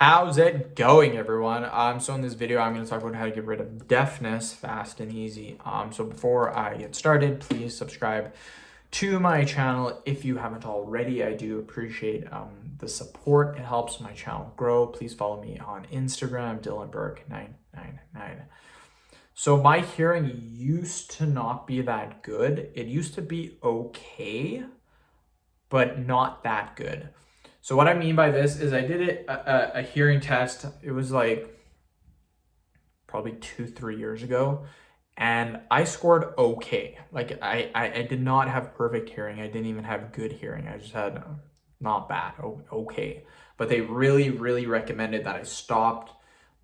How's it going, everyone? So in this video, I'm going to talk about how to get rid of deafness fast and easy. So before I get started, please subscribe to my channel if you haven't already. I do appreciate the support. It helps my channel grow. Please follow me on Instagram, DylanBurke999. So my hearing used to not be that good. It used to be okay, but not that good. So what I mean by this is I did a hearing test. It was like probably 2-3 years ago, and I scored okay. Like I did not have perfect hearing. I didn't even have good hearing. I just had not bad, okay. But they really recommended that I stopped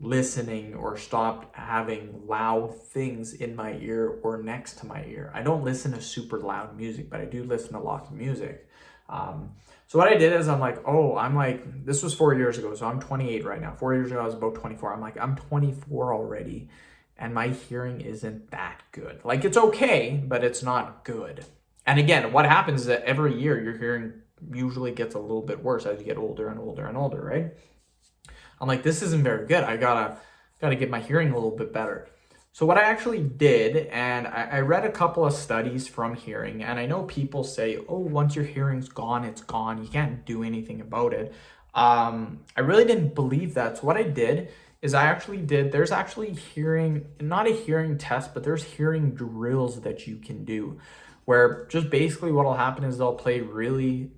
listening or stopped having loud things in my ear or next to my ear. I don't listen to super loud music, but I do listen to lots of music. So what I did is I'm like, this was 4 years ago. So I'm 28 right now. 4 years ago, I was about 24. I'm like, I'm 24 already and my hearing isn't that good. Like, it's okay, but it's not good. And again, what happens is that every year your hearing usually gets a little bit worse as you get older and older and older, right? I'm like, this isn't very good. I gotta get my hearing a little bit better. So what I actually did, and I read a couple of studies from hearing, and I know people say, oh, once your hearing's gone, it's gone. You can't do anything about it. I really didn't believe that. So what I did is there's actually hearing, not a hearing test, but there's hearing drills that you can do where just basically what'll happen is they'll play really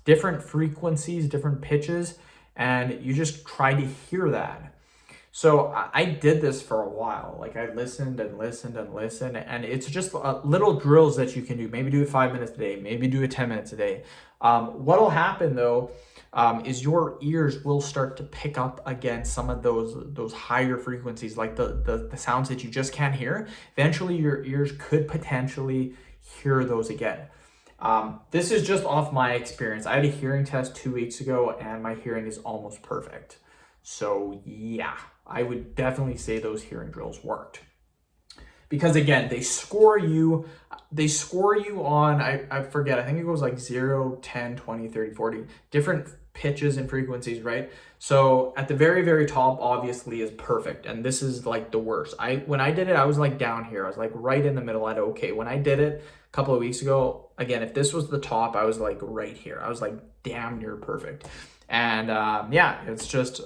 different frequencies, different pitches, and you just try to hear that. So I did this for a while. Like, I listened and listened and listened, and it's just little drills that you can do. Maybe do it 5 minutes a day, maybe do it 10 minutes a day. What'll happen though is your ears will start to pick up again some of those higher frequencies, like the sounds that you just can't hear. Eventually your ears could potentially hear those again. This is just off my experience. I had a hearing test 2 weeks ago and my hearing is almost perfect. So yeah, I would definitely say those hearing drills worked. Because again, they score you on, I forget, I think it goes like 0, 10, 20, 30, 40, different pitches and frequencies, right? So at the very top, obviously, is perfect. And this is like the worst. When I did it, I was like down here. I was like right in the middle at okay. When I did it a couple of weeks ago, again, if this was the top, I was like right here. I was like damn near perfect. And yeah, it's just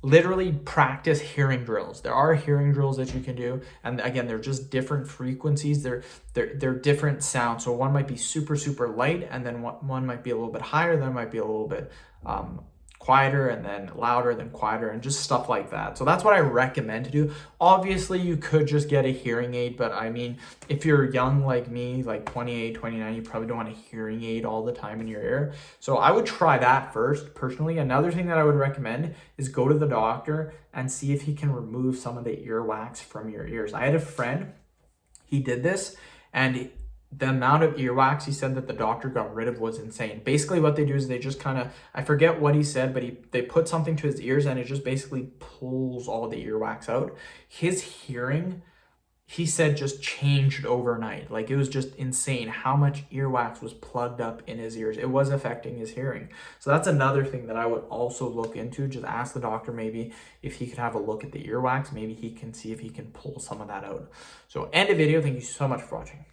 literally practice hearing drills. There are hearing drills that you can do, and again, they're just different frequencies. They're different sounds. So one might be super light, and then one might be a little bit higher, then might be a little bit quieter, and then louder, then quieter, and just stuff like that. So that's what I recommend to do. Obviously, you could just get a hearing aid, but I mean, if you're young like me, like 28, 29, you probably don't want a hearing aid all the time in your ear. So I would try that first, personally. Another thing that I would recommend is go to the doctor and see if he can remove some of the earwax from your ears. I had a friend, he did this, and the amount of earwax he said that the doctor got rid of was insane. Basically what they do is they just kind of, I forget what he said, but they put something to his ears and it just basically pulls all the earwax out. His hearing, he said, just changed overnight. Like, it was just insane how much earwax was plugged up in his ears. It was affecting his hearing. So that's another thing that I would also look into. Just ask the doctor maybe if he could have a look at the earwax. Maybe he can see if he can pull some of that out. So end the video. Thank you so much for watching.